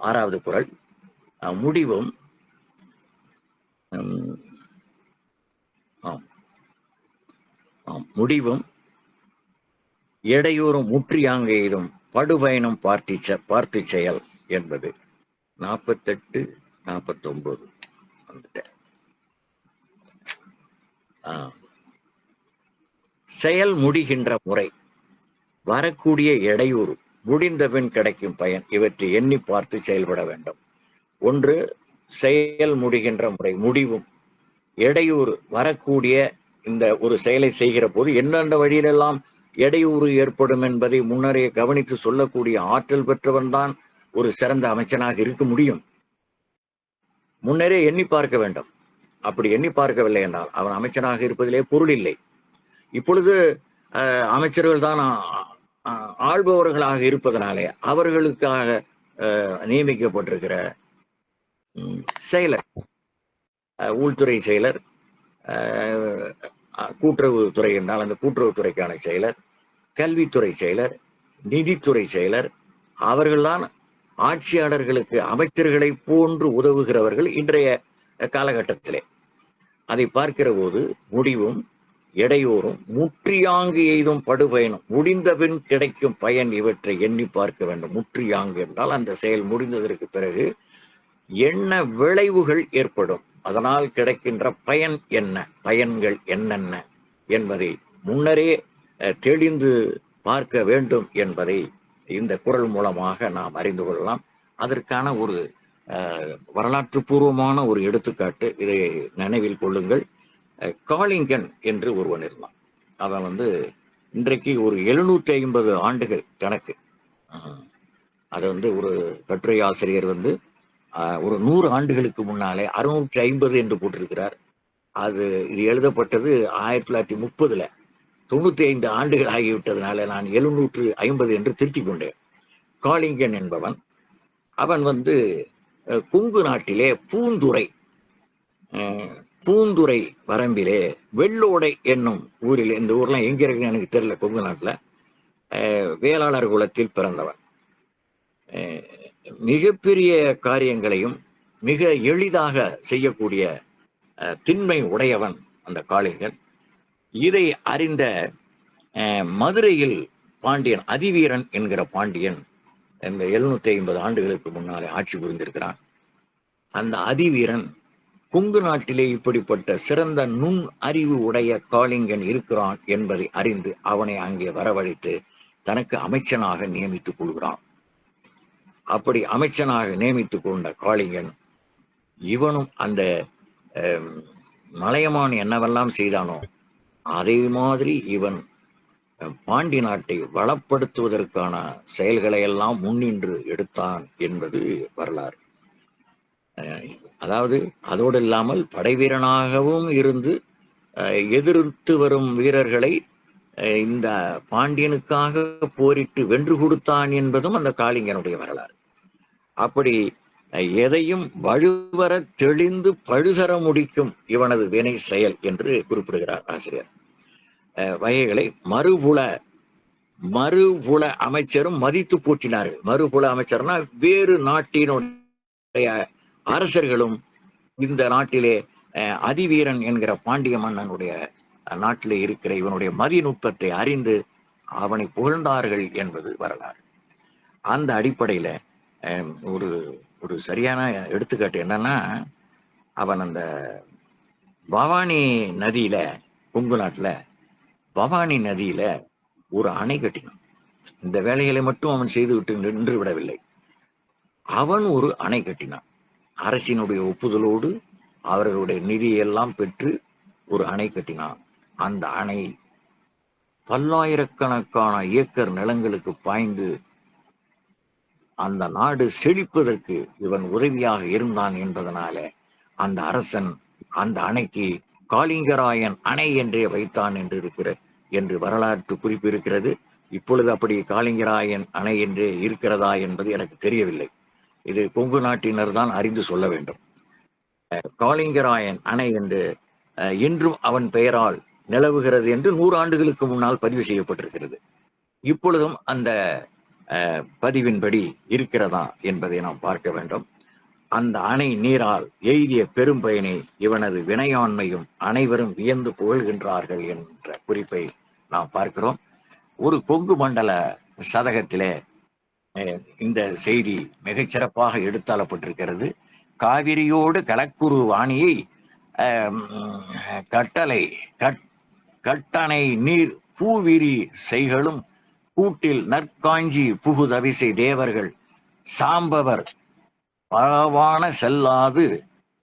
ஆறாவது குறள். முடிவும் உம், ஆம், ஆம், முடிவும் இடையூறும் முற்றியாங்க எய்தும் படுபயனும் பார்த்து செயல் என்பது 48, 49 வந்துட்டேன். செயல் முடிகின்ற முறை, வரக்கூடிய இடையூறு, முடிந்தபின் கிடைக்கும் பயன், இவற்றை எண்ணி பார்த்து செயல்பட வேண்டும். ஒன்று செயல் முடிகின்ற முறை, முடிவும் இடையூறு, வரக்கூடிய இந்த ஒரு செயலை செய்கிற போது எந்தெந்த வழியிலெல்லாம் இடையூறு ஏற்படும் என்பதை முன்னரே கவனித்து சொல்லக்கூடிய ஆற்றல் பெற்றவன் தான் ஒரு சிறந்த அமைச்சனாக இருக்க முடியும். முன்னரே எண்ணி பார்க்க வேண்டும். அப்படி எண்ணி பார்க்கவில்லை என்றால் அவன் அமைச்சனாக இருப்பதிலே பொருள் இல்லை. இப்பொழுது அமைச்சர்கள் தான் ஆள்பவர்களாக இருப்பதனாலே அவர்களுக்காக நியமிக்கப்பட்டிருக்கிற செயலர், உள்துறை செயலர், கூட்டுறவுத்துறை என்றால் அந்த கூட்டுறவுத்துறைக்கான செயலர், கல்வித்துறை செயலர், நிதித்துறை செயலர், அவர்கள்தான் ஆட்சியாளர்களுக்கு அமைச்சர்களை போன்று உதவுகிறவர்கள் இன்றைய காலகட்டத்திலே. அதை பார்க்கிற போது முடிவும் இடையூறும் முற்றியாங்கு எய்தும் படுபயனும், முடிந்தபின் கிடைக்கும் பயன், இவற்றை எண்ணி பார்க்க வேண்டும். முற்றியாங்கு என்றால் அந்த செயல் முடிந்ததற்கு பிறகு என்ன விளைவுகள் ஏற்படும், அதனால் கிடைக்கின்ற பயன் என்ன, பயன்கள் என்னென்ன என்பதை முன்னரே தெளிந்து பார்க்க வேண்டும் என்பதை இந்த குறள் மூலமாக நாம் அறிந்து கொள்ளலாம். அதற்கான ஒரு வரலாற்று பூர்வமான ஒரு எடுத்துக்காட்டு, இதை நினைவில் கொள்ளுங்கள். காளிங்கன் என்று ஒருவன் இருந்தான். அவன் இன்றைக்கு ஒரு 750 ஆண்டுகள் கணக்கு. அதை ஒரு கட்டுரை ஆசிரியர் ஒரு 100 ஆண்டுகளுக்கு முன்னாலே 650 என்று போட்டிருக்கிறார். இது எழுதப்பட்டது 1930. 95 ஆண்டுகள் ஆகிவிட்டதுனால நான் 750 என்று திருத்திக் கொண்டேன். காளிங்கன் என்பவன், அவன் கொங்கு நாட்டிலே பூந்துறை வரம்பிலே வெள்ளோடை என்னும் ஊரில், இந்த ஊர்லாம் எங்க இருக்குன்னு எனக்கு தெரியல, கொங்கு நாட்டில், வேளாளர் குலத்தில் பிறந்தவன். மிகப்பெரிய காரியங்களையும் மிக எளிதாக செய்யக்கூடிய திண்மை உடையவன் அந்த காளிங்கன். இதை அறிந்த மதுரையில் பாண்டியன், அதிவீரன் என்கிற பாண்டியன் இந்த 750 ஆண்டுகளுக்கு முன்னாலே ஆட்சி புரிந்திருக்கிறான். அந்த அதிவீரன் கொங்கு நாட்டிலே இப்படிப்பட்ட சிறந்த நுண் அறிவு உடைய காளிங்கன் இருக்கிறான் என்பதை அறிந்து அவனை அங்கே வரவழைத்து தனக்கு அமைச்சனாக நியமித்துக் கொள்கிறான். அப்படி அமைச்சனாக நியமித்துக் கொண்ட காளிங்கன், இவனும் அந்த மலையமான் என்னவெல்லாம் செய்தானோ அதே மாதிரி இவன் பாண்டி நாட்டை வளப்படுத்துவதற்கான செயல்களை எல்லாம் முன்னின்று எடுத்தான் என்பது வரலாறு. அதாவது அதோடு இல்லாமல் படை வீரனாகவும் இருந்து எதிர்த்து வரும் வீரர்களை இந்த பாண்டியனுக்காக போரிட்டு வென்று கொடுத்தான் என்பதும் அந்த காளிங்கனுடைய வரலாறு. அப்படி எதையும் வலுவர தெளிந்து பழுசர முடிக்கும் இவனது வினை செயல் என்று குறிப்பிடுகிறார் ஆசிரியர். வகைகளை மறுபுல அமைச்சரும் மதித்து போற்றினார்கள். மறுபுல அமைச்சர்னா வேறு நாட்டினுடைய அரசர்களும் இந்த நாட்டிலே அதிவீரன் என்கிற பாண்டிய மன்னனுடைய நாட்டிலே இருக்கிற இவனுடைய மதிநுட்பத்தை அறிந்து அவனை புகழ்ந்தார்கள் என்பது வரலாறு. அந்த அடிப்படையில ஒரு ஒரு சரியான எடுத்துக்காட்டு என்னன்னா, அவன் அந்த பவானி நதியில, கொங்கு நாட்டுல பவானி நதியில ஒரு அணை கட்டினான். இந்த வேலைகளை மட்டும் அவன் செய்துவிட்டு நின்று விடவில்லை. அவன் ஒரு அணை கட்டினான். அரசினுடைய ஒப்புதலோடு அவர்களுடைய நிதியெல்லாம் பெற்று ஒரு அணை கட்டினான். அந்த அணை பல்லாயிரக்கணக்கான ஏக்கர் நிலங்களுக்கு பாய்ந்து அந்த நாடு செழிப்பதற்கு இவன் உதவியாக இருந்தான் என்பதனால அந்த அரசன் அந்த அணைக்கு காளிங்கராயன் அணை என்றே வைத்தான் என்று வரலாற்று குறிப்பு இருக்கிறது. இப்பொழுது அப்படி காளிங்கராயன் அணை என்றே இருக்கிறதா என்பது எனக்கு தெரியவில்லை. இது கொங்கு நாட்டினர் தான் அறிந்து சொல்ல வேண்டும். காளிங்கராயன் அணை என்று இன்றும் அவன் பெயரால் நிலவுகிறது என்று 100 ஆண்டுகளுக்கு முன்னால் பதிவு செய்யப்பட்டிருக்கிறது. இப்பொழுதும் அந்த பதிவின்படி இருக்கிறதா என்பதை நாம் பார்க்க வேண்டும். அந்த அணை நீரால் எய்திய பெரும் பயனை இவனது வினையாண்மையும் அனைவரும் வியந்து புகழ்கின்றார்கள் என்ற குறிப்பை நாம் பார்க்கிறோம். ஒரு கொங்கு மண்டல சதகத்திலே இந்த செய்தி மிகச்சிறப்பாக எடுத்தாளப்பட்டிருக்கிறது. காவிரியோடு கலக்குரு வாணியை கட்டணை நீர் பூவிரி செய்களும் கூட்டில் நற்காஞ்சி புகுதவிசை தேவர்கள் சாம்பவர் பரவான செல்லாது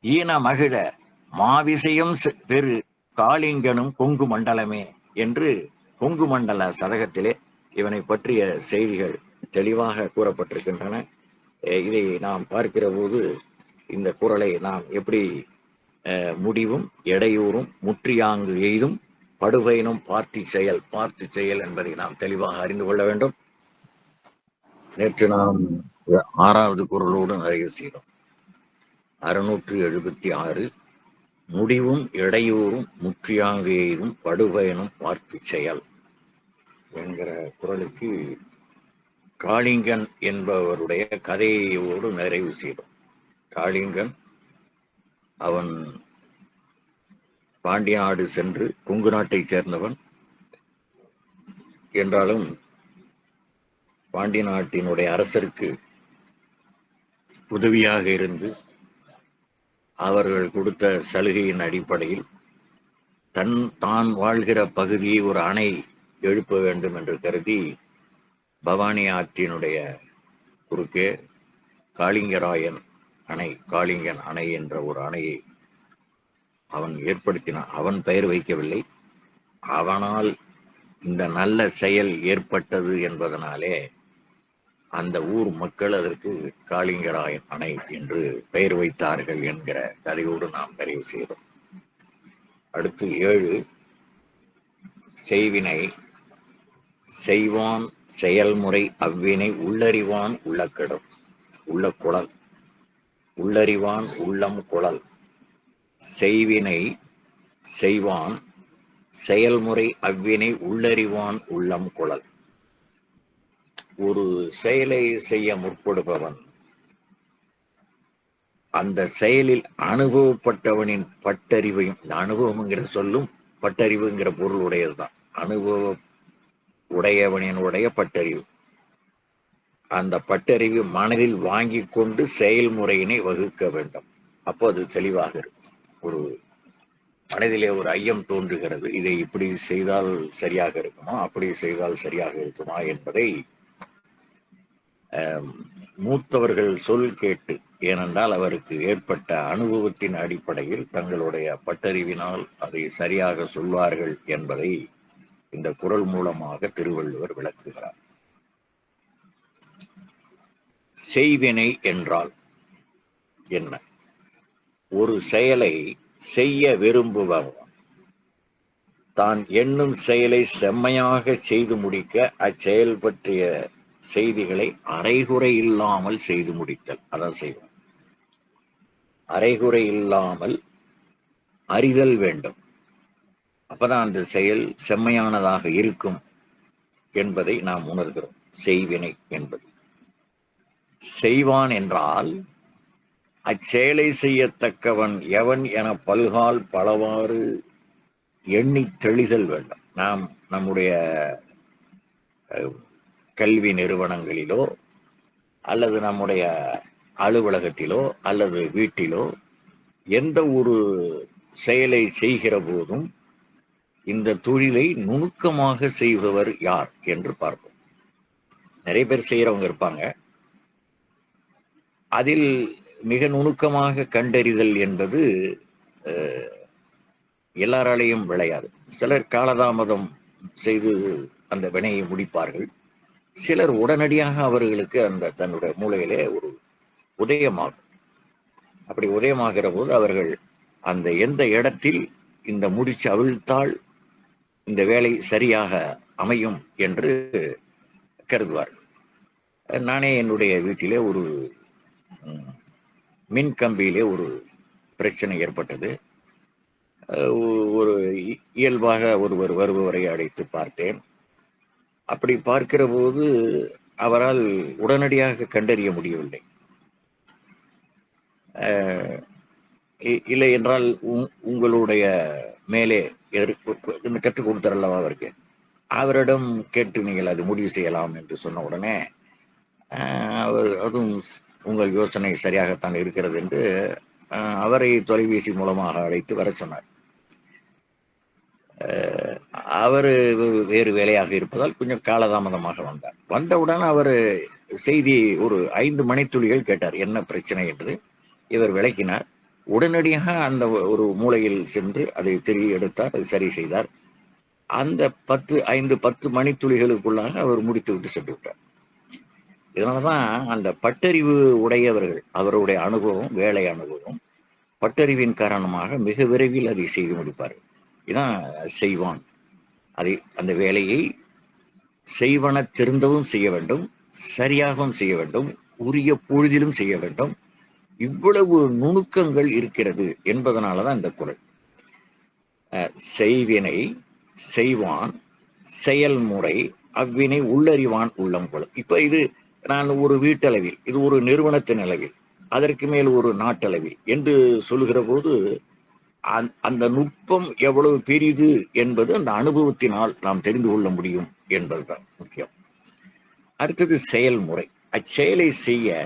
ஈன மகிழ மாவிசயம் பெரு காளிங்கனும் கொங்கு மண்டலமே என்று கொங்கு மண்டல சதகத்திலே இவனை பற்றிய செய்திகள் தெளிவாக கூறப்பட்டிருக்கின்றன. இதை நாம் பார்க்கிற போது இந்த குறளை நாம் எப்படி முடிவும் இடையூறும் முற்றியாங்கு எய்தும் படுபயனும் பார்த்து செயல் என்பதை நாம் தெளிவாக அறிந்து கொள்ள வேண்டும். நேற்று நாம் 6வது குறளோடு நிறைவு செய்தோம். 676 முடிவும் இடையூறும் முற்றியாங்கு எய்தும் படுபயனும் பார்த்து செயல் என்கிற குறளுக்கு காளிங்கன் என்பவருடைய கதையோடு நிறைவு செய்தோம். காளிங்கன் அவன் பாண்டிய நாடு சென்று கொங்கு நாட்டை சேர்ந்தவன் என்றாலும் பாண்டிய நாட்டினுடைய அரசருக்கு உதவியாக இருந்து அவர்கள் கொடுத்த சலுகையின் அடிப்படையில் தான் வாழ்கிற பகுதியை ஒரு அணை எழுப்ப வேண்டும் என்று கருதி பவானி ஆற்றினுடைய குறுக்கே காளிங்கராயன் அணை, காளிங்கன் அணை என்ற ஒரு அணையை அவன் ஏற்படுத்தினான். அவன் பெயர் வைக்கவில்லை, அவனால் இந்த நல்ல செயல் ஏற்பட்டது என்பதனாலே அந்த ஊர் மக்கள் அதற்கு காளிங்கராயன் அணை என்று பெயர் வைத்தார்கள் என்கிற கதையோடு நாம் நிறைவு செய்தோம். அடுத்து 7 செய்வினை செய்வான் செயல்முறை அவ்வினை உள்ளறிவான் உள்ளக்கெடும் உள்ள குழல் உள்ளறிவான் உள்ளம் குழல் செய்வினை செய்வான் செயல்முறை அவ்வினை உள்ளறிவான் உள்ளம் குழல். ஒரு செயலை செய்ய முற்படுபவன் அந்த செயலில் அனுபவப்பட்டவனின் பட்டறிவையும், இந்த அனுபவம்ங்கிற சொல்லும் பட்டறிவுங்கிற பொருள் உடையதுதான். அனுபவ உடையவனினுடைய பட்டறிவு, அந்த பட்டறிவு மனதில் வாங்கி கொண்டு செயல்முறையினை வகுக்க வேண்டும். அப்போ அது தெளிவாக இருக்கும். ஒரு மனதிலே ஒரு ஐயம் தோன்றுகிறது, இதை இப்படி செய்தால் சரியாக இருக்குமா, அப்படி செய்தால் சரியாக இருக்குமா என்பதை மூத்தவர்கள் சொல் கேட்டு, ஏனென்றால் அவருக்கு ஏற்பட்ட அனுபவத்தின் அடிப்படையில் தங்களுடைய பட்டறிவினால் அதை சரியாக சொல்வார்கள் என்பதை இந்த குறள் மூலமாக திருவள்ளுவர் விளக்குகிறார். செய்வினை என்றால் என்ன? ஒரு செயலை செய்ய விரும்புபவன் தான் எண்ணும் செயலை செம்மையாக செய்து முடிக்க அச்செயல் பற்றிய செய்திகளை அரைகுறை இல்லாமல் செய்து முடித்தல், அதான் செய்வோம். அரைகுறை இல்லாமல் அறிதல் வேண்டும். அப்பதான் அந்த செயல் செம்மையானதாக இருக்கும் என்பதை நாம் உணர்கிறோம். செய்வினை என்பது செய்வான் என்றால் அச்செயலை செய்யத்தக்கவன் எவன் என பல்கால் பலவாறு எண்ணி தெளிதல் வேண்டும். நாம் நம்முடைய கல்வி நிறுவனங்களிலோ அல்லது நம்முடைய அலுவலகத்திலோ அல்லது வீட்டிலோ எந்த ஒரு செயலை செய்கிற போதும் இந்த தொழிலை நுணுக்கமாக செய்பவர் யார் என்று பார்ப்போம். நிறைய பேர் செய்யறவங்க இருப்பாங்க, அதில் மிக நுணுக்கமாக கண்டறிதல் என்பது எல்லாராலையும் விளையாது. சிலர் காலதாமதம் செய்து அந்த வினையை முடிப்பார்கள், சிலர் உடனடியாக அவர்களுக்கு அந்த தன்னுடைய மூளையிலே ஒரு உதயமாகும். அப்படி உதயமாகிற போது அவர்கள் அந்த எந்த இடத்தில் இந்த முடிச்சு அவிழ்த்தால் இந்த வேலை சரியாக அமையும் என்று கருதுவார்கள். நானே என்னுடைய வீட்டிலே ஒரு மின் கம்பியிலே ஒரு பிரச்சனை ஏற்பட்டது. ஒரு இயல்பாக ஒருவர் வருபவரை அழைத்து பார்த்தேன். அப்படி பார்க்கிற போது அவரால் உடனடியாக கண்டறிய முடியவில்லை. இல்லை என்றால் உங்களுடைய மேலே கற்றுக் கொடுத்தாரல்லவா அவருக்கு, அவரிடம் கேட்டு நீங்கள் அது முடிவு செய்யலாம் என்று சொன்ன உடனே அவர் அதுவும் உங்கள் யோசனை சரியாகத்தான் இருக்கிறது என்று அவரை தொலைபேசி மூலமாக அழைத்து வர சொன்னார். அவர் வேறு வேலையாக இருப்பதால் கொஞ்சம் காலதாமதமாக வந்தார். வந்தவுடன் அவர் செய்தி ஒரு 5 மணித்துளிகள் கேட்டார், என்ன பிரச்சனை என்று. இவர் விளக்கினார். உடனடியாக அந்த ஒரு மூலையில் சென்று அதை தெரிய எடுத்தார், அதை சரி செய்தார். அந்த 10 மணித்துளிகளுக்குள்ளாக அவர் முடித்து விட்டு சென்று விட்டார். இதனாலதான் அந்த பட்டறிவு உடையவர்கள், அவருடைய அனுபவம், வேலை அனுபவம், பட்டறிவின் காரணமாக மிக விரைவில் அதை செய்து முடிப்பார். இதான் செய்வான். அந்த வேலையை செய்வன திருந்தவும் செய்ய வேண்டும், சரியாகவும் செய்ய வேண்டும், உரிய பொழுதிலும் செய்ய வேண்டும். இவ்வளவு நுணுக்கங்கள் இருக்கிறது என்பதனாலதான் இந்த குறள். செய்வினை செய்வான் செயல்முறை அவ்வினை உள்ளறிவான் உள்ளம் கொள். இப்ப இது நான் ஒரு வீட்டளவில், இது ஒரு நிறுவனத்தின் அளவில், அதற்கு மேல் ஒரு நாட்டளவில் என்று சொல்லுகிற போது அந்த நுட்பம் எவ்வளவு பெரிது என்பது அந்த அனுபவத்தினால் நாம் தெரிந்து கொள்ள முடியும் என்பதுதான் முக்கியம். அடுத்தது செயல்முறை. அச்செயலை செய்ய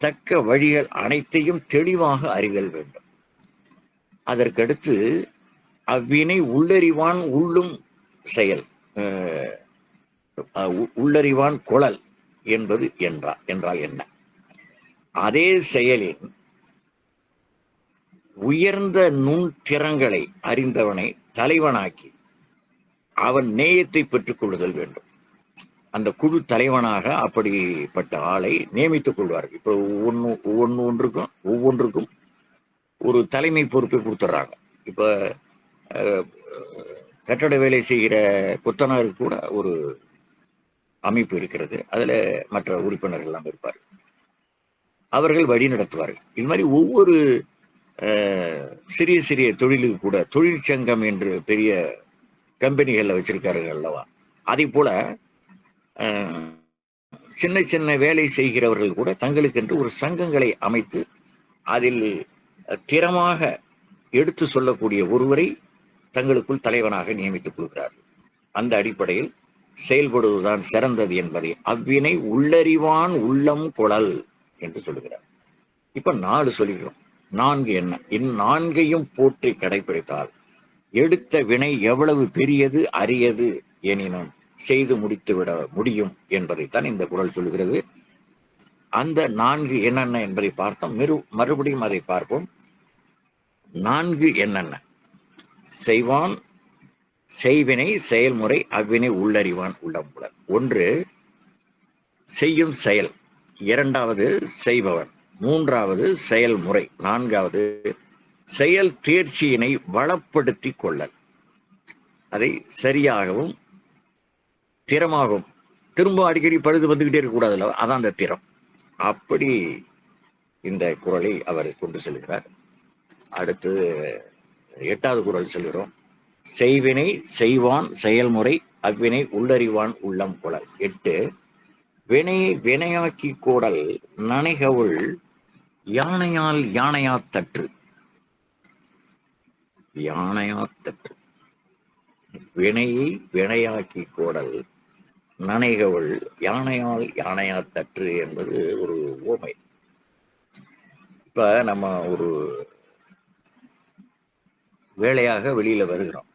தக்க வழிகள் அனைத்தையும் தெளிவாக அறிதல் வேண்டும். அதற்கடுத்து அவ்வினை உள்ளறிவான் உள்ளும் செயல், உள்ளறிவான் குழல் என்பது என்றால் என்ன? அதே செயலின் உயர்ந்த நுண் திறங்களை அறிந்தவனை தலைவனாக்கி அவன் நேயத்தை பெற்றுக் கொள்ளுதல் வேண்டும். அந்த குழு தலைவனாக அப்படிப்பட்ட ஆளை நியமித்துக் கொள்வார்கள். இப்போ ஒவ்வொன்றுக்கும் ஒரு தலைமை பொறுப்பை கொடுத்துட்றாங்க. இப்போ கட்டட வேலை செய்கிற கொத்தனாருக்கு கூட ஒரு அமைப்பு இருக்கிறது, அதில் மற்ற உறுப்பினர்கள் எல்லாம் இருப்பார், அவர்கள் வழி நடத்துவார்கள். இது மாதிரி ஒவ்வொரு சிறிய சிறிய தொழிலுக்கு கூட தொழிற்சங்கம் என்று பெரிய கம்பெனிகளில் வச்சிருக்கார்கள் அல்லவா, அதே போல சின்ன சின்ன வேலை செய்கிறவர்கள் கூட தங்களுக்கென்று ஒரு சங்கங்களை அமைத்து அதில் திறமாக எடுத்து சொல்லக்கூடிய ஒருவரை தங்களுக்குள் தலைவனாக நியமித்துக் கொள்கிறார்கள். அந்த அடிப்படையில் செயல்படுவதுதான் சிறந்தது என்பதை அவ்வினை உள்ளறிவான் உள்ளம் குழல் என்று சொல்லுகிறார். இப்ப 4 சொல்லிக்கிறோம். 4 என்ன? இந்நான்கையும் போற்றி கடைபிடித்தால் எடுத்த வினை எவ்வளவு பெரியது அரியது எனினும் செய்து முடித்துவிட முடியும் என்பதைத்தான் இந்த குறள் சொல்லுகிறது. அந்த 4 என்னென்ன என்பதை பார்த்தோம். மறுபடியும் அதை பார்ப்போம். 4 என்னென்ன? செய்வான் செய்வினை செயல்முறை அவ்வினை உள்ளறிவான் உள்ளம் குழல். 1 செய்யும் செயல், 2வது செய்பவன், 3வது செயல்முறை, 4வது செயல் தேர்ச்சியினை வளப்படுத்தி கொள்ளல். அதை சரியாகவும் திறமாகவும், திரும்ப அடிக்கடி பழுது வந்துகிட்டே இருக்கக்கூடாதுல்ல, அதான் அந்த திறம். அப்படி இந்த குறளை அவர் கொண்டு செல்கிறார். அடுத்து 8வது குறள் சொல்கிறோம். செய்வினை செய்வான் செயல்முறை அவ்வினை உள்ளறிவான் உள்ளம் குழல். 8 வினையை வினையாக்கி கோடல் நனைகவுள் யானையால் யானையாத்தற்று. யானையாத்தற்று. வினையை வினையாக்கி கோடல் நனைகவுள் யானையால் யானையாத்தற்று என்பது ஒரு ஓமை. இப்ப நம்ம ஒரு வேலையாக வெளியில வருகிறோம்,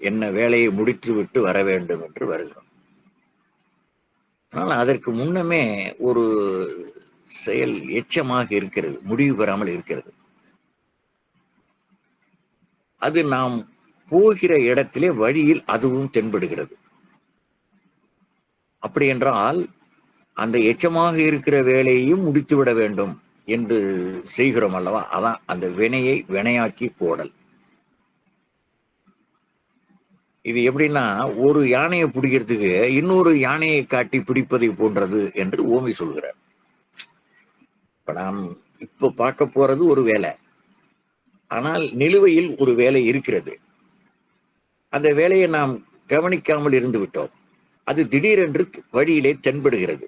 என்ன வேலையை முடித்து விட்டு வர வேண்டும் என்று வருகிறோம். ஆனால் அதற்கு முன்னமே ஒரு செயல் எச்சமாக இருக்கிறது, முடிவு பெறாமல் இருக்கிறது. அது நாம் போகிற இடத்திலே வழியில் அதுவும் தென்படுகிறது. அப்படி என்றால் அந்த எச்சமாக இருக்கிற வேலையையும் முடித்துவிட வேண்டும் என்று செய்கிறோம் அல்லவா, அதான் அந்த வினையை வினையாக்கி கோடல். இது எப்படின்னா, ஒரு யானையை பிடிக்கிறதுக்கு இன்னொரு யானையை காட்டி பிடிப்பதை போன்றது என்று ஓமை சொல்கிறார். இப்ப நாம் இப்ப பார்க்க போறது ஒரு வேலை, ஆனால் நிலுவையில் ஒரு வேலை இருக்கிறது. அந்த வேலையை நாம் கவனிக்காமல் இருந்து விட்டோம். அது திடீரென்று வழியிலே தென்படுகிறது.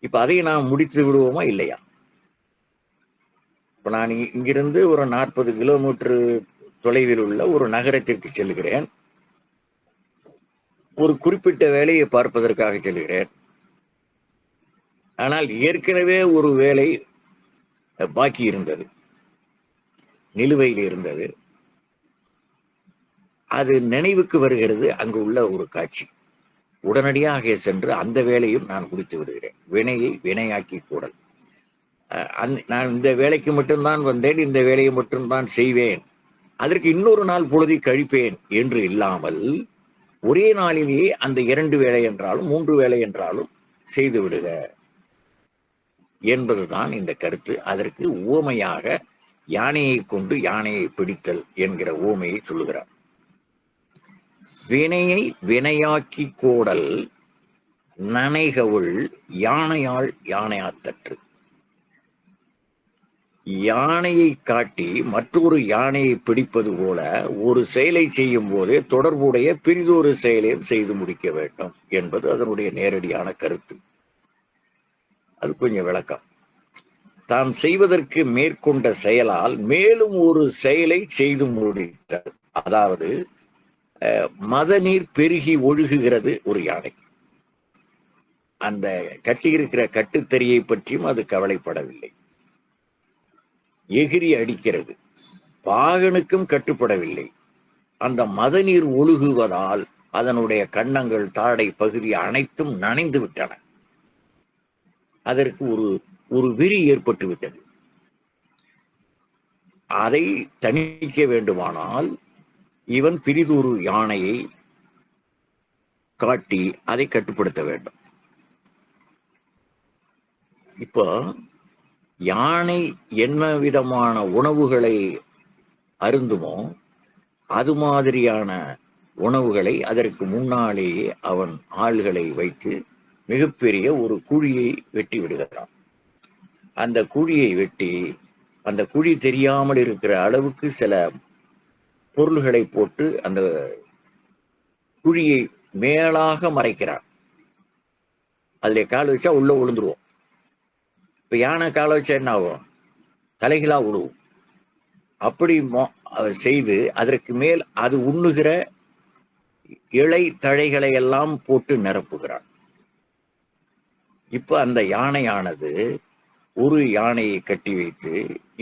இப்ப அதை நாம் முடித்து விடுவோமா இல்லையா? இப்ப நான் இங்கிருந்து ஒரு 40 கிலோமீட்டர் தொலைவில் உள்ள ஒரு நகரத்திற்கு செல்கிறேன். ஒரு குறிப்பிட்ட வேலையை பார்ப்பதற்காக செல்கிறேன். ஆனால் ஏற்கனவே ஒரு வேலை பாக்கி இருந்தது, நிலுவையில் இருந்தது. அது நினைவுக்கு வருகிறது. அங்கு உள்ள ஒரு காட்சி. உடனடியாக சென்று அந்த வேலையும் நான் முடித்து விடுகிறேன். வினையை வினையாக்கி கூடல். நான் இந்த வேலைக்கு மட்டும்தான் வந்தேன், இந்த வேலையை மட்டும்தான் செய்வேன், அதற்கு இன்னொரு நாள் பொழுதை கழிப்பேன் என்று இல்லாமல் ஒரே நாளிலேயே அந்த 2 வேலை என்றாலும் 3 வேலை என்றாலும் செய்து விடுக என்பதுதான் இந்த கருத்து. அதற்கு உவமையாக யானையை கொண்டு யானையை பிடித்தல் என்கிற உவமையை சொல்லுகிறார். வினையை வினையாக்கி கோடல் நனைகவுள் யானையாள் யானையாத்தற்று. யானையை காட்டி மற்றொரு யானையை பிடிப்பது போல ஒரு செயலை செய்யும் போதே தொடர்புடைய பிரிதொரு செயலையும் செய்து முடிக்க வேண்டும் என்பது அதனுடைய நேரடியான கருத்து. அது கொஞ்சம் விளக்கம். தாம் செய்வதற்கு மேற்கொண்ட செயலால் மேலும் ஒரு செயலை செய்து முடித்தல். அதாவது மதநீர் பெருகி ஒழுகுகிறது ஒரு யானைக்கு. அந்த கட்டியிருக்கிற கட்டுத்தறியை பற்றியும் அது கவலைப்படவில்லை. எகிரி அடிக்கிறது, பாகனுக்கும் கட்டுப்படவில்லை. அந்த மதநீர் ஒழுகுவதால் அதனுடைய கன்னங்கள், தாடை பகுதி அனைத்தும் நனைந்து விட்டன. அதற்கு ஒரு விரி ஏற்பட்டு விட்டது. அதை தணிக்க வேண்டுமானால் இவன் பிரிதொரு யானையை காட்டி அதை கட்டுப்படுத்த வேண்டும். இப்போ யானை என்ன விதமான உணவுகளை அருந்துமோ அது மாதிரியான உணவுகளை அதற்கு முன்னாலேயே அவன் ஆள்களை வைத்து மிகப்பெரிய ஒரு குழியை வெட்டி விடுகிறான். அந்த குழியை வெட்டி அந்த குழி தெரியாமல் இருக்கிற அளவுக்கு சில பொருள்களை போட்டு அந்த குழியை மேலாக மறைக்கிறான். அதுல கால் வச்சா உள்ள விழுந்துருவோம். இப்ப யானை காலை வச்சா என்ன ஆகும்? தலைகளா விழுவும். அப்படி செய்து அதற்கு மேல் அது உண்ணுகிற இலை தழைகளை எல்லாம் போட்டு நிரப்புகிறான். இப்ப அந்த யானையானது ஒரு யானையை கட்டி வைத்து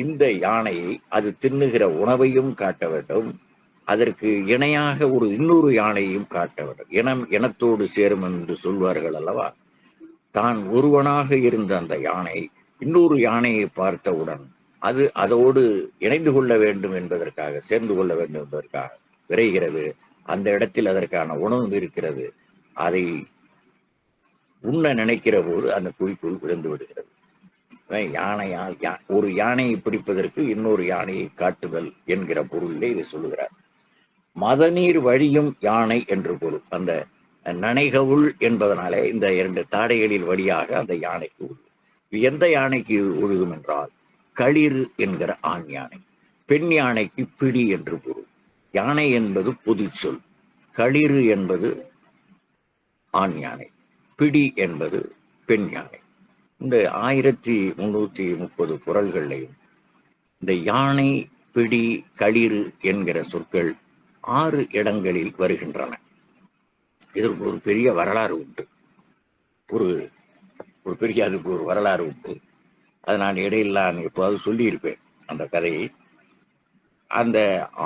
இந்த யானையை அது தின்னுகிற உணவையும் காட்ட வேண்டும், அதற்கு இணையாக ஒரு இன்னொரு யானையும் காட்ட வேண்டும். இனத்தோடு சேரும் என்று சொல்வார்கள் அல்லவா? தான் ஒருவனாக இருந்த அந்த யானை இன்னொரு யானையை பார்த்தவுடன் அது அதோடு இணைந்து கொள்ள வேண்டும் என்பதற்காக, சேர்ந்து கொள்ள வேண்டும் என்பதற்காக விரைகிறது. அந்த இடத்தில் அதற்கான உணவு இருக்கிறது. அதை உண்ண நினைக்கிற போது அந்த குழிக்குள் விழுந்து விடுகிறது. யானையால் ஒரு யானையை பிடிப்பதற்கு இன்னொரு யானையை காட்டுதல் என்கிற பொருளிலே இதை சொல்லுகிறார். மதநீர் வழியும் யானை என்று பொருள். அந்த நனைகவுள் என்பதனாலே இந்த 2 தாடைகளில் வழியாக அந்த யானைக்கு ஒழுகும். எந்த யானைக்கு ஒழுகும் என்றால் களிறு என்கிற ஆண் யானை, பெண் யானைக்கு பிடி என்று பொருள். யானை என்பது பொது சொல், களிறு என்பது ஆண் யானை, பிடி என்பது பெண் யானை. இந்த 1330 குறள்களையும் இந்த யானை, பிடி, களிறு என்கிற சொற்கள் 6 இடங்களில் வருகின்றன. இதற்கு ஒரு பெரிய வரலாறு உண்டு. அதுக்கு ஒரு வரலாறு உண்டு. அதை நான் இடையில் எப்போது சொல்லியிருப்பேன் அந்த கதையை. அந்த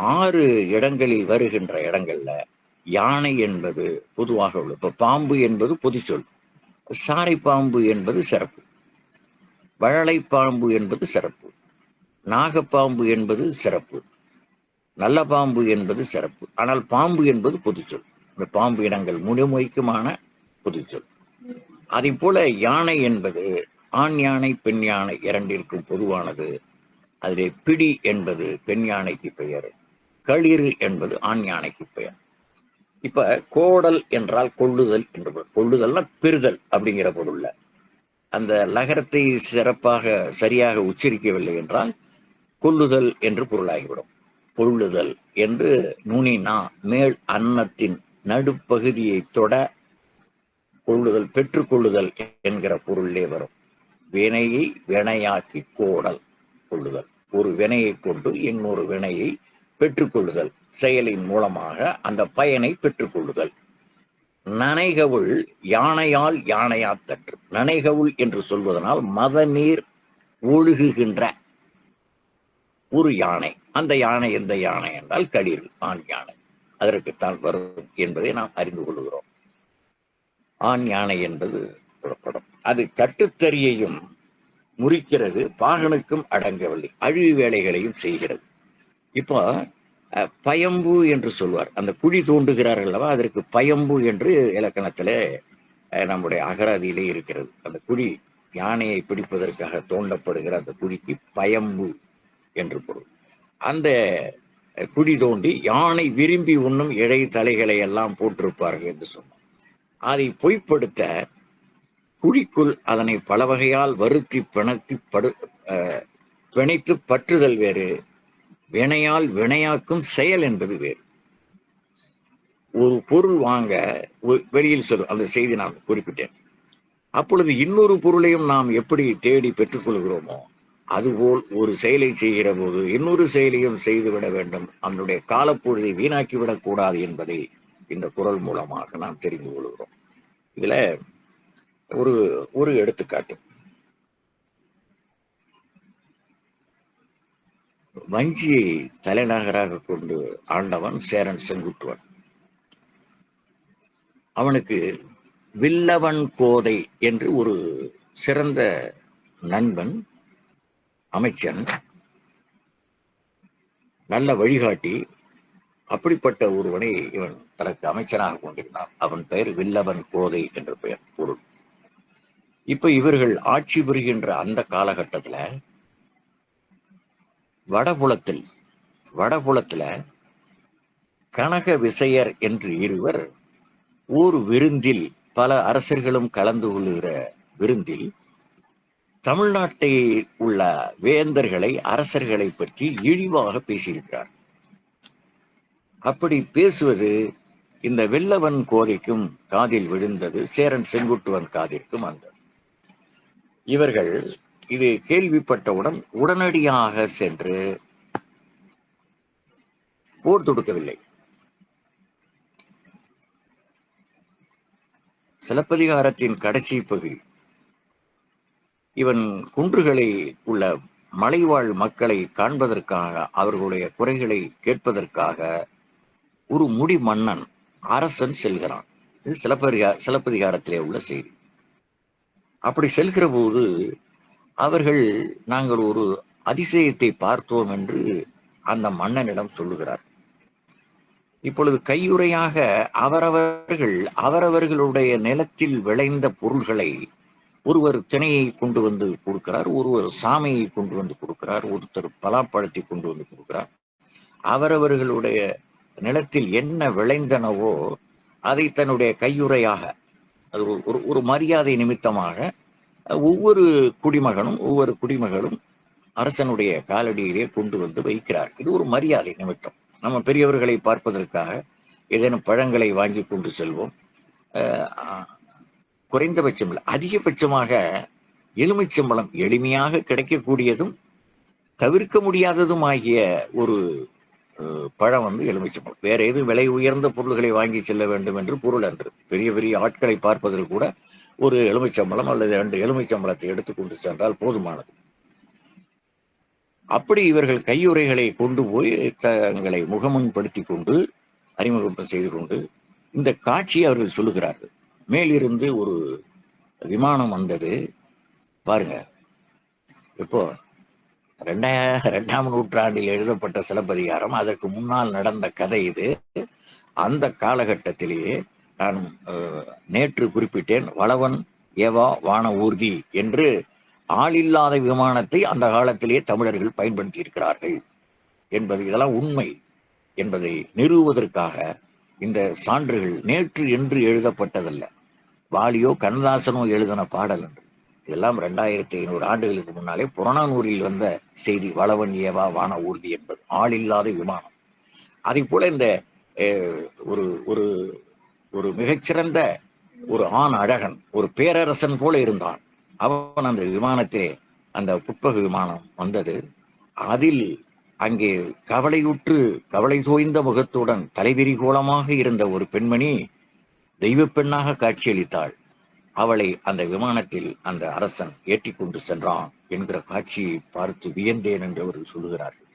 6 இடங்களில் வருகின்ற இடங்கள்ல யானை என்பது பொதுவாக உள்ளது. இப்ப பாம்பு என்பது பொது சொல், சாரை பாம்பு என்பது சிறப்பு, வழலை பாம்பு என்பது சிறப்பு, நாகப்பாம்பு என்பது சிறப்பு, நல்ல பாம்பு என்பது சிறப்பு. ஆனால் பாம்பு என்பது பொது சொல். இந்த பாம்பு இனங்கள் முழுமைக்குமான பொது சொல். அதை போல யானை என்பது ஆண் யானை, பெண் யானை இரண்டிற்கும் பொதுவானது. அதிலே பிடி என்பது பெண் யானைக்கு பெயர், களிறு என்பது ஆண் யானைக்கு பெயர். இப்ப கோடல் என்றால் கொள்ளுதல் என்று பொருள். கொள்ளுதல்னா பெறுதல் அப்படிங்கிற பொருள்ல அந்த லகரத்தை சிறப்பாக சரியாக உச்சரிக்கவில்லை என்றால் கொள்ளுதல் என்று பொருளாகிவிடும். கொள்ளுதல் என்று நுனினா மேல் அன்னத்தின் நடுப்பகுதியை தொட கொள்ளுதல் பெற்றுக்கொள்ளுதல் என்கிற பொருளிலே வரும். வினையை வினையாக்கி கோடல் கொள்ளுதல், ஒரு வினையை கொண்டு இன்னொரு வினையை பெற்றுக்கொள்ளுதல், செயலின் மூலமாக அந்த பயனை பெற்றுக்கொள்ளுதல். நனைகவுள் யானையால் யானையாத்தற்று. நனைகவுள் என்று சொல்வதனால் மத நீர் ஒழுகுகின்ற ஒரு யானை. அந்த யானை எந்த யானை என்றால் களிறு, ஆண் யானை. அதற்குத்தான் வரும் என்பதை நாம் அறிந்து கொள்கிறோம். ஆண் யானை என்பது புறப்படும். அது கட்டுத்தறியையும் முறிக்கிறது, பாகனுக்கும் அடங்கவில்லை, அழிவு வேலைகளையும் செய்கிறது. இப்போ பயம்பு என்று சொல்வார், அந்த குழி தோண்டுகிறார்கள் அல்லவா, அதற்கு பயம்பு என்று இலக்கணத்திலே நம்முடைய அகராதியிலே இருக்கிறது. அந்த குழி, யானையை பிடிப்பதற்காக தோண்டப்படுகிற அந்த குழிக்கு பயம்பு என்று பொருள். அந்த குழி தோண்டி யானை விரும்பி உண்ணும் இழை தலைகளை எல்லாம் போட்டிருப்பார்கள் என்று சொன்னார். அதை பொய்ப்படுத்த குழிக்குள் அதனை பல வகையால் வருத்தி பிணைத்து பற்றுதல் வேறு, வினையால் வினையாக்கும் செயல் என்பது வேறு. ஒரு பொருள் வாங்க வெளியில் சொல்லும், அந்த செய்தி நான் குறிப்பிட்டேன். அப்பொழுது இன்னொரு பொருளையும் நாம் எப்படி தேடி பெற்றுக்கொள்கிறோமோ அதுபோல் ஒரு செயலை செய்கிற போது இன்னொரு செயலையும் செய்துவிட வேண்டும், நம்முடைய காலப்பொழுதை வீணாக்கிவிடக் கூடாது என்பதை இந்த குறள் மூலமாக நாம் தெரிந்து கொள்கிறோம். இதுல ஒரு எடுத்துக்காட்டு. வஞ்சியை தலைநகராக கொண்டு ஆண்டவன் சேரன் செங்குட்டுவன். அவனுக்கு வில்லவன் கோதை என்று ஒரு சிறந்த நண்பன், அமைச்சன், நல்ல வழிகாட்டி. அப்படிப்பட்ட ஒருவனை இவன் தனக்கு அமைச்சனாக கொண்டிருந்தான். அவன் பெயர் வில்லவன் கோதை என்ற பெயர் பொருள். இப்ப இவர்கள் ஆட்சி புரிகின்ற அந்த காலகட்டத்துல வடபுலத்துல கனக விசையர் என்று இருவர் ஒரு விருந்தில், பல அரசர்களும் கலந்து கொள்ளுகிற விருந்தில், தமிழ்நாட்டில் உள்ள வேந்தர்களை, அரசர்களை பற்றி இழிவாக பேசியிருக்கிறார். அப்படி பேசுவது இந்த வில்லவன் கோதைக்கும் காதில் விழுந்தது, சேரன் செங்குட்டுவன் காதிற்கும் வந்தது. இவர்கள் இது கேள்விப்பட்டவுடன் உடனடியாக சென்று போர் தொடுக்கவில்லை. சிலப்பதிகாரத்தின் கடைசி பகுதி, இவன் குன்றுகளை உள்ள மலைவாழ் மக்களை காண்பதற்காக, அவர்களுடைய குறைகளை கேட்பதற்காக ஒரு முடி மன்னன் அரசன் செல்கிறான். இது சிலப்பதிகாரத்திலே உள்ள செய்தி. அப்படி செல்கிற போது அவர்கள், நாங்கள் ஒரு அதிசயத்தை பார்த்தோம் என்று அந்த மன்னனிடம் சொல்லுகிறார். இப்பொழுது கையுறையாக அவரவர்களுடைய நிலத்தில் விளைந்த பொருள்களை, ஒருவர் திணையை கொண்டு வந்து கொடுக்கிறார், ஒருவர் சாமையை கொண்டு வந்து கொடுக்கிறார், ஒருத்தர் பலாப்பழத்தை கொண்டு வந்து கொடுக்கிறார். அவரவர்களுடைய நிலத்தில் என்ன விளைந்தனவோ அதை தன்னுடைய கையுறையாக, அது ஒரு மரியாதை நிமித்தமாக ஒவ்வொரு குடிமகளும் அரசனுடைய காலடியிலே கொண்டு வந்து வைக்கிறார். இது ஒரு மரியாதை நிமித்தம். நம்ம பெரியவர்களை பார்ப்பதற்காக ஏதேனும் பழங்களை வாங்கி கொண்டு செல்வோம். குறைந்தபட்சம் இல்லை, அதிகபட்சமாக எலுமிச்சம்பழம் எளிமையாக கிடைக்கக்கூடியதும் தவிர்க்க முடியாததும் ஆகிய ஒரு பழம் வந்து எலுமிச்சம்பழம். வேற எது விலை உயர்ந்த பொருள்களை வாங்கி செல்ல வேண்டும் என்று பொருள் அன்று. பெரிய பெரிய ஆட்களை பார்ப்பதற்கு கூட ஒரு எலுமிச்சம்பழம் அல்லது 2 எலுமிச்சம்பழத்தை எடுத்துக்கொண்டு சென்றால் போதுமானது. அப்படி இவர்கள் கையுறைகளை கொண்டு போய் தங்களை முகமுன்படுத்தி கொண்டு, அறிமுகம் செய்து கொண்டு இந்த காட்சியை அவர்கள் சொல்லுகிறார்கள். மேலிருந்து ஒரு விமானம் வந்தது பாருங்க. இப்போ 2ஆம் நூற்றாண்டில் எழுதப்பட்ட சிலப்பதிகாரம், அதற்கு முன்னால் நடந்த கதை இது. அந்த காலகட்டத்திலேயே நான் நேற்று குறிப்பிட்டேன், வளவன் ஏவா வான ஊர்தி என்று ஆளில்லாத விமானத்தை அந்த காலத்திலேயே தமிழர்கள் பயன்படுத்தி இருக்கிறார்கள் என்பது, இதெல்லாம் உண்மை என்பதை நிறுவுவதற்காக இந்த சான்றுகள் நேற்று என்று எழுதப்பட்டதல்ல. வாலியோ கண்ணதாசனோ எழுதின பாடல் என்று. இதெல்லாம் 2500 ஆண்டுகளுக்கு முன்னாலே புறநானூரில் வந்த செய்தி. வளவன் ஏவா வான ஊர்தி என்பது ஆளில்லாத விமானம். அதை போல இந்த ஒரு ஒரு ஒரு மிகச்சிறந்த ஒரு ஆண் அழகன், ஒரு பேரரசன் போல இருந்தான். அவன் அந்த விமானத்திலே, அந்த புட்பக விமானம் வந்தது. அதில் அங்கே கவலையுற்று கவலை தோய்ந்த முகத்துடன் தலைவிரி கோலமாக இருந்த ஒரு பெண்மணி தெய்வ பெண்ணாக காட்சியளித்தாள். அவளை அந்த விமானத்தில் அந்த அரசன் ஏற்றி கொண்டு சென்றான் என்கிற காட்சியை பார்த்து வியந்தேன் என்று அவர்கள் சொல்லுகிறார்கள்.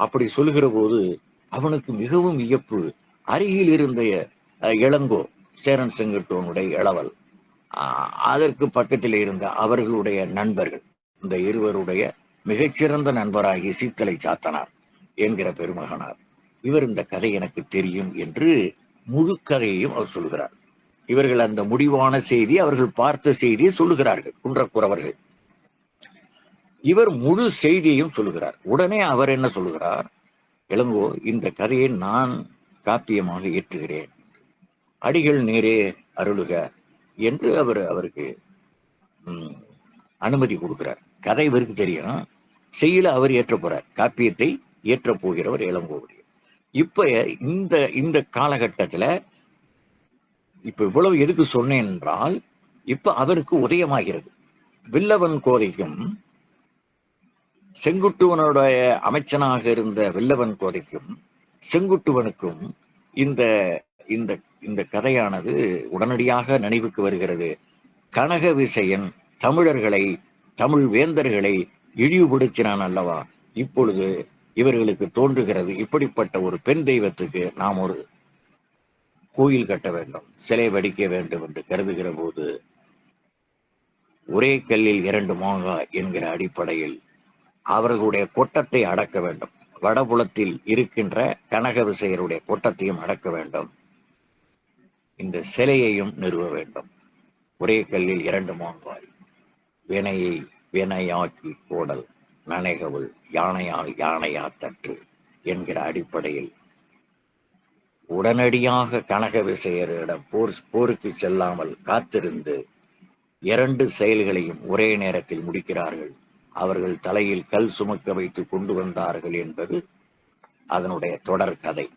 அப்படி சொல்லுகிற போது அவனுக்கு மிகவும் வியப்பு. அருகில் இருந்த இளங்கோ, சேரன் செங்குட்டுவனுடைய இளவல், அதற்கு பக்கத்தில் இருந்த அவர்களுடைய நண்பர்கள், இந்த இருவருடைய மிகச்சிறந்த நண்பராகி சீத்தலை சாத்தனார் என்கிற பெருமகனார், இவர் இந்த கதை எனக்கு தெரியும் என்று முழு கதையையும் அவர் சொல்லுகிறார். இவர்கள் அந்த முடிவான செய்தி, அவர்கள் பார்த்த செய்தியை சொல்லுகிறார்கள் குன்றக்குறவர்கள். இவர் முழு செய்தியையும் சொல்லுகிறார். உடனே அவர் என்ன சொல்லுகிறார், இளங்கோ, இந்த கதையை நான் காப்பியமாக ஏற்றுகிறேன், அடிகள் நேரே அருளுக என்று அவருக்கு அனுமதி கொடுக்கிறார். கதை இவருக்கு தெரியும், செய்யல அவர் ஏற்ற போறார், காப்பியத்தை ஏற்ற போகிறவர் இளங்கோவுடைய. இப்ப இந்த காலகட்டத்துல இப்ப இவ்வளவு எதுக்கு சொன்னேன் என்றால், இப்ப அவருக்கு உதயமாகிறது. வில்லவன் கோதைக்கும் செங்குட்டுவனுடைய அமைச்சனாக இருந்த வில்லவன் கோதைக்கும் செங்குட்டுவனுக்கும் இந்த இந்த இந்த கதையானது உடனடியாக நினைவுக்கு வருகிறது. கனக விசயன் தமிழர்களை, தமிழ் வேந்தர்களை இழிவுபடுத்தினான் அல்லவா? இப்பொழுது இவர்களுக்கு தோன்றுகிறது, இப்படிப்பட்ட ஒரு பெண் தெய்வத்துக்கு நாம் ஒரு கோயில் கட்ட வேண்டும், சிலை வடிக்க வேண்டும் என்று கருதுகிற போது, ஒரே கல்லில் 2 மாங்காய் என்கிற அடிப்படையில் அவர்களுடைய கொட்டத்தை அடக்க வேண்டும். வடபுலத்தில் இருக்கின்ற கனக விசையருடைய கொட்டத்தையும் அடக்க வேண்டும், இந்த சிலையையும் நிறுவ வேண்டும். ஒரே கல்லில் 2 மாங்காய், வினையை வினையாக்கி கோடல், நனைகவுள் யானையால் யானையா தற்று என்கிற அடிப்படையில் உடனடியாக கனக விசையரிடம் போருக்கு செல்லாமல் காத்திருந்து 2 செயல்களையும் ஒரே நேரத்தில் முடிக்கிறார்கள். அவர்கள் தலையில் கல் சுமக்க வைத்து கொண்டு வந்தார்கள் என்பது அதனுடைய தொடர் கதை.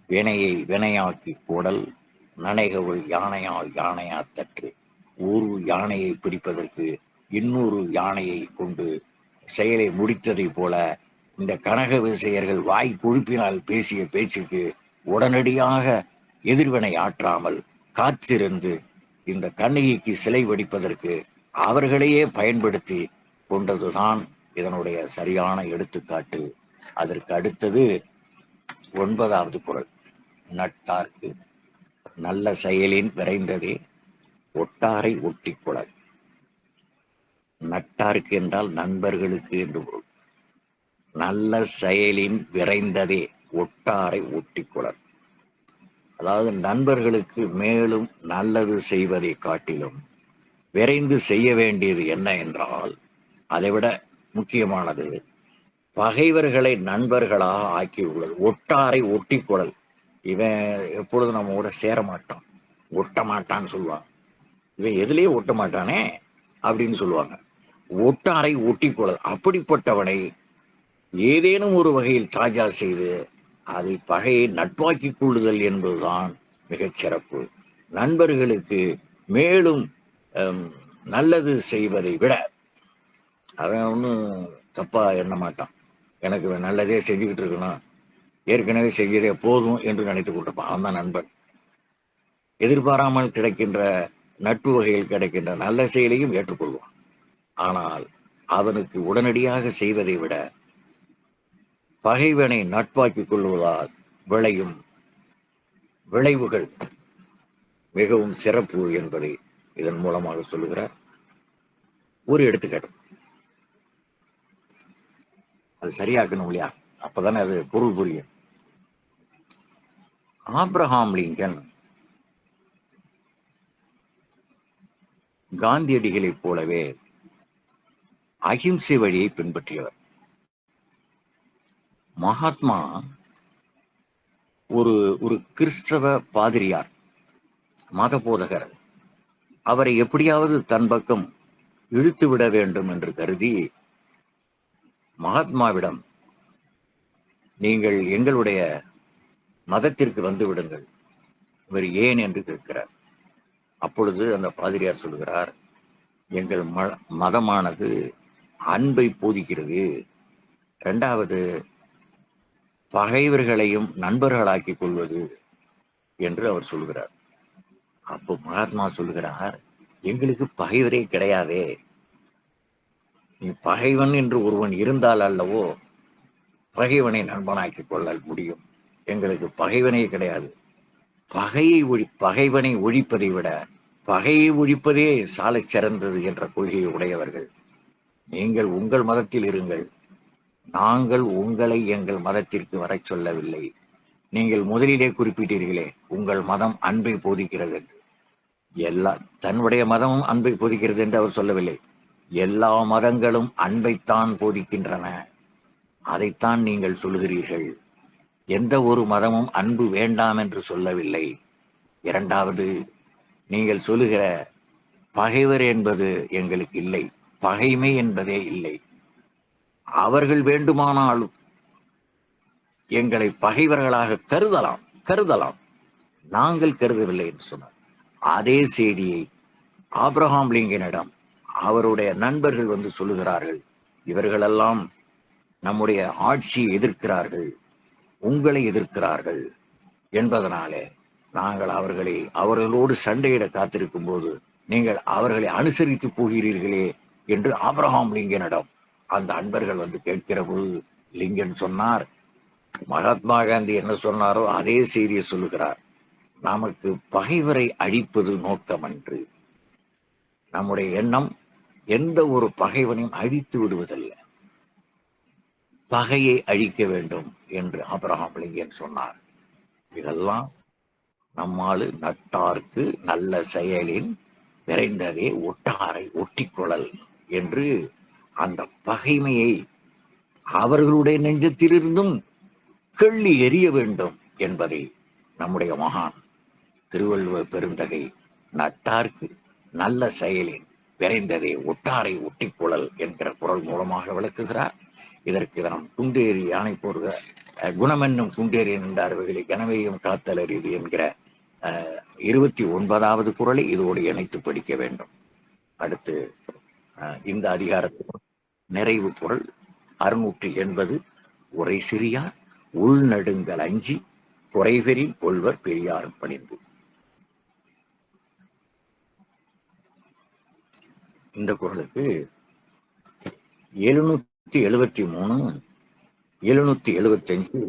வினையை வினையாக்கி கோடல், நனைகவுள் யானையால் யானையா தற்று. ஒரு யானையை பிடிப்பதற்கு இன்னொரு யானையை கொண்டு செயலை முடித்ததை போல இந்த கனக விசையர்கள் வாய் கொழுப்பினால் பேசிய பேச்சுக்கு உடனடியாக எதிர்வினை ஆற்றாமல் காத்திருந்து இந்த கண்ணகிக்கு சிலை வடிப்பதற்கு அவர்களையே பயன்படுத்தி கொண்டதுதான் இதனுடைய சரியான எடுத்துக்காட்டு. அதற்கு அடுத்தது 9வது குறள். நட்டார்க்கு நல்ல செயலின் விரைந்ததே ஒட்டாரை ஒட்டி குழல். நட்டார்க்கு என்றால் நண்பர்களுக்கு என்று பொருள். நல்ல செயலின் விரைந்ததே ஒட்டாரை ஒட்டி குழல். அதாவது நண்பர்களுக்கு மேலும் நல்லது செய்வதை காட்டிலும் விரைந்து செய்ய வேண்டியது என்ன என்றால், அதைவிட முக்கியமானது பகைவர்களை நண்பர்களாக ஆக்கியுள்ளது. ஒட்டாரை ஒட்டி குழல். இவன் எப்பொழுதும் நம்ம கூட சேர மாட்டான், ஒட்ட மாட்டான்னு சொல்லுவாங்க. இவன் எதுலேயே ஒட்ட மாட்டானே அப்படின்னு சொல்லுவாங்க. ஒட்டாரை ஒட்டி குழல். அப்படிப்பட்டவனை ஏதேனும் ஒரு வகையில் தாஜா செய்து அதை பகையை நட்பாக்கி கொள்ளுதல் என்பதுதான் மிகச் சிறப்பு. நண்பர்களுக்கு மேலும் நல்லது செய்வதை விட அவன் ஒன்றும் தப்பா எண்ண மாட்டான். எனக்கு நல்லதே செஞ்சுக்கிட்டு இருக்கணும், ஏற்கனவே செஞ்சதே போதும் என்று நினைத்து கொண்டிருப்பான். அவன் தான் நண்பன். எதிர்பாராமல் கிடைக்கின்ற நட்பு வகையில் கிடைக்கின்ற நல்ல செயலையும் ஏற்றுக்கொள்வான். ஆனால் அவனுக்கு உடனடியாக செய்வதை விட பகைவனை நட்பாக்கிக் கொள்வதால் விளையும் விளைவுகள் மிகவும் சிறப்பு என்பதை இதன் மூலமாக சொல்லுகிறார். ஒரு எடுத்துக்காட்டு, அது சரியாக்கணும் இல்லையா? அப்பதானே அது பொருள் புரியும். ஆப்ரஹாம் லிங்கன் காந்தியடிகளைப் போலவே அகிம்சை வழியை பின்பற்றியவர். மகாத்மா ஒரு ஒரு கிறிஸ்தவ பாதிரியார், மத போதகர், அவரை எப்படியாவது தன் பக்கம் இழுத்து விட வேண்டும் என்று கருதி மகாத்மாவிடம், நீங்கள் எங்களுடைய மதத்திற்கு வந்து விடுங்கள். இவர் ஏன் என்று கேட்கிறார். அப்பொழுது அந்த பாதிரியார் சொல்கிறார், எங்கள் மதமானது அன்பை போதிக்கிறது. இரண்டாவது, பகைவர்களையும் நண்பர்களாக்கிக் கொள்வது என்று அவர் சொல்கிறார். அப்போ மகாத்மா சொல்லுகிறார், எங்களுக்கு பகைவரே கிடையாதே. நீ பகைவன் என்று ஒருவன் இருந்தால் அல்லவோ பகைவனை நண்பனாக்கிக் கொள்ள முடியும். எங்களுக்கு பகைவனே கிடையாது. பகைவனை ஒழிப்பதை விட பகையை ஒழிப்பதே சாலை சிறந்தது என்ற கொள்கையை உடையவர்கள். நீங்கள் உங்கள் மதத்தில் இருங்கள், நாங்கள் உங்களை எங்கள் மதத்திற்கு வர சொல்லவில்லை. நீங்கள் முதலிலே குறிப்பிட்டீர்களே உங்கள் மதம் அன்பை போதிக்கிறது. தன்னுடைய மதமும் அன்பை போதிக்கிறது என்று அவர் சொல்லவில்லை. எல்லா மதங்களும் அன்பைத்தான் போதிக்கின்றன, அதைத்தான் நீங்கள் சொல்லுகிறீர்கள். எந்த ஒரு மதமும் அன்பு வேண்டாம் என்று சொல்லவில்லை. இரண்டாவது, நீங்கள் சொல்லுகிற பகைவர் என்பது எங்களுக்கு இல்லை, பகைமை என்பதே இல்லை. அவர்கள் வேண்டுமானாலும் எங்களை பகைவர்களாக கருதலாம், நாங்கள் கருதவில்லை என்று சொன்னார். அதே செய்தியை ஆப்ரஹாம் லிங்கனிடம் அவருடைய நண்பர்கள் வந்து சொல்லுகிறார்கள், இவர்களெல்லாம் நம்முடைய ஆட்சியை எதிர்க்கிறார்கள், உங்களை எதிர்க்கிறார்கள் என்பதனாலே நாங்கள் அவர்களோடு சண்டையிட காத்திருக்கும் போது நீங்கள் அவர்களை அனுசரித்து போகிறீர்களே என்று ஆப்ரஹாம் லிங்கனிடம் அந்த அன்பர்கள் வந்து கேட்கிற போது லிங்கன் சொன்னார், மகாத்மா காந்தி என்ன சொன்னாரோ அதே செய்தியை சொல்லுகிறார். நமக்கு பகைவரை அழிப்பது நோக்கமன்று, நம்முடைய எண்ணம் எந்த ஒரு பகைவனையும் அழித்து விடுவதல்ல, பகையை அழிக்க வேண்டும் என்று ஆபிரகாம் லிங்கன் சொன்னார். இதெல்லாம் நம்மால் நட்டார்க்கு நல்ல செயலின் விரைந்ததே ஒட்டாரை ஒட்டிக்கொள்ளல் என்று அந்த பகைமையை அவர்களுடைய நெஞ்சத்திலிருந்தும் கிள்ளி எறிய வேண்டும் என்பதை நம்முடைய மகான் திருவள்ளுவர் பெருந்தகை நட்டார்க்கு நல்ல செயலின் விரைந்ததே ஒட்டாரை ஒட்டிக்கொள்ளல் என்கிற குரல் மூலமாக விளக்குகிறார். இதற்கு நாம் குண்டேறி யானை போர்க குணமென்னும் குண்டேறி நின்றார்வர்களை கனவையும் காத்தல் அரிது என்கிற 29வது குரலை இதோடு இணைத்து படிக்க வேண்டும். அடுத்து இந்த அதிகாரத்தின் நிறைவு குரல் 680 உரை சிறியார் உள்நடுங்கள் அஞ்சி குறைவெறின் கொள்வர் பெரியார் பணிந்து. இந்த குரலுக்கு 773, 775,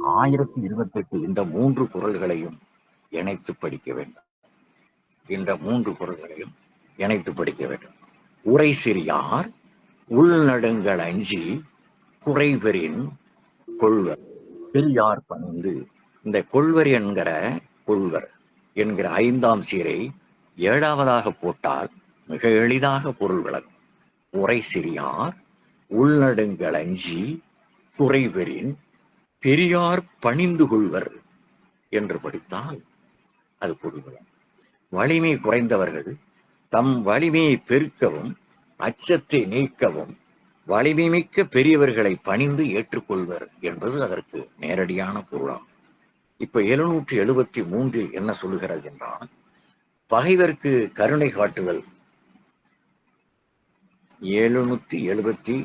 1028 இந்த 3 குரல்களையும் இணைத்து படிக்க வேண்டும். இந்த 3 குரல்களையும் இணைத்து படிக்க வேண்டும். உரை சிறியார் உள்நடுங்கள் அஞ்சி குறைவரின் கொள்வர் பெரியார் பணிந்து. இந்த கொள்வர் என்கிற 5ஆம் சீரை 7வதாக போட்டால் மிக எளிதாக பொருள் விளங்கும். உரை சிறியார் உள்நடுங்கள் அஞ்சி குறைவரின் பெரியார் பணிந்து கொள்வர் என்று படித்தால் அது பொருள் விளங்கும். வலிமை குறைந்தவர்கள் தம் வலிமையை பெருக்கவும் அச்சத்தை நீக்கவும் வலிமை மிக்க பெரியவர்களை பணிந்து ஏற்றுக்கொள்வர் என்பது அதற்கு நேரடியான பொருளாகும். இப்ப 773 என்ன சொல்லுகிறது என்றால், பகைவர்க்கு கருணை காட்டுதல். 773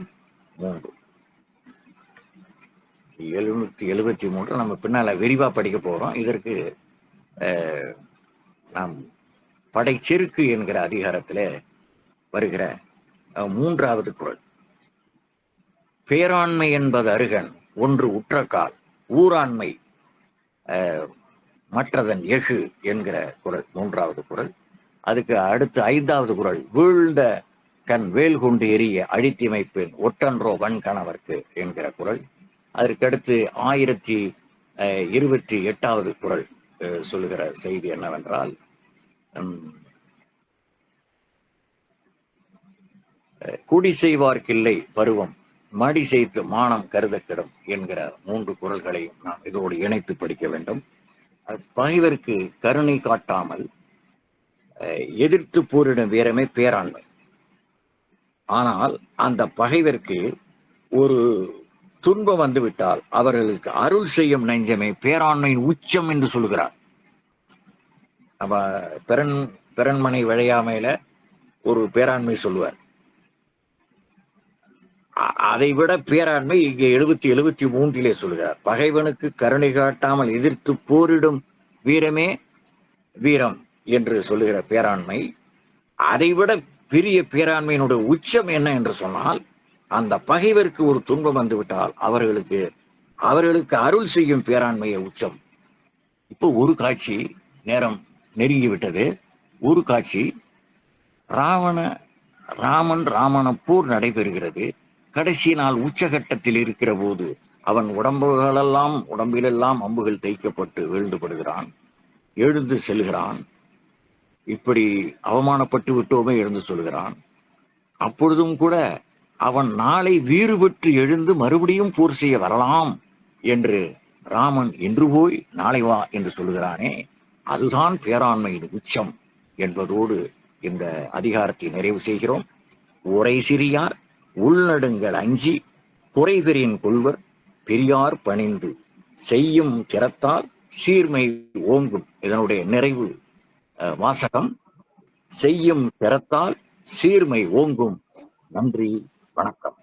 நம்ம பின்னால விரிவா படிக்க போறோம். இதற்கு நாம் படைச்செருக்கு என்கிற அதிகாரத்துல வருகிற 3வது குறள், பேராண்மை என்பது அருகன் ஒன்று உற்றக்கால் ஊராண்மை மற்றதன் எஃகு என்கிற குறள் 3வது குறள். அதுக்கு அடுத்து 5வது குறள், வீழ்ந்த கண் வேல் கொண்டு எரிய அழித்திமைப்பேன் ஒட்டன்றோ வன்கணவர்க்கு என்கிற குறள். அதற்கடுத்து 1028வது குறள் சொல்லுகிற செய்தி என்னவென்றால், குடி செய்வார்க்கில்லை பருவம் மடி செய்து மானம் கருத கெடும் என்கிற 3 குறள்களையும் நாம் இதோடு இணைத்து படிக்க வேண்டும். பகைவருக்கு கருணை காட்டாமல் எதிர்த்து போரிடும் வீரமே பேராண்மை. ஆனால் அந்த பகைவருக்கு ஒரு துன்பம் வந்துவிட்டால் அவர்களுக்கு அருள் செய்யும் நெஞ்சமே பேராண்மையின் உச்சம் என்று சொல்கிறார். நம்ம பிறன்மனை விழையாமையில ஒரு பேராண்மை சொல்லுவார். அதை விட பேராண்மை இங்கே 73 சொல்கிறார். பகைவனுக்கு கருணை காட்டாமல் எதிர்த்து போரிடும் வீரமே வீரம் என்று சொல்லுகிற பேராண்மை. அதைவிட பெரிய பேராண்மையினுடைய உச்சம் என்ன என்று சொன்னால், அந்த பகைவருக்கு ஒரு துன்பம் வந்துவிட்டால் அவர்களுக்கு அருள் செய்யும் பேராண்மையை உச்சம். இப்போ ஒரு காட்சி, நேரம் நெருங்கிவிட்டது. ஒரு காட்சி, ராமன் ராமன போர் நடைபெறுகிறது. கடைசி நாள் உச்சகட்டத்தில் இருக்கிற போது அவன் உடம்பிலெல்லாம் அம்புகள் தைக்கப்பட்டு வீழ்ந்துபடுகிறான். எழுந்து செல்கிறான். இப்படி அவமானப்பட்டு விட்டோமே எழுந்து சொல்கிறான். அப்பொழுதும் கூட அவன் நாளை வீறு பெற்று எழுந்து மறுபடியும் போர் செய்ய வரலாம் என்று ராமன் இன்று போய் நாளை வா என்று சொல்லுகிறானே, அதுதான் பேராண்மையின் உச்சம் என்பதோடு இந்த அதிகாரத்தை நிறைவு செய்கிறோம். உரை சிறியார் உள்நடுங்கள் அஞ்சி குறைபெறின் கொள்வர் பெரியார் பணிந்து செய்யும் திறத்தால் சீர்மை ஓங்கும். இதனுடைய நிறைவு வாசகம், செய்யும் திறத்தால் சீர்மை ஓங்கும். நன்றி, வணக்கம்.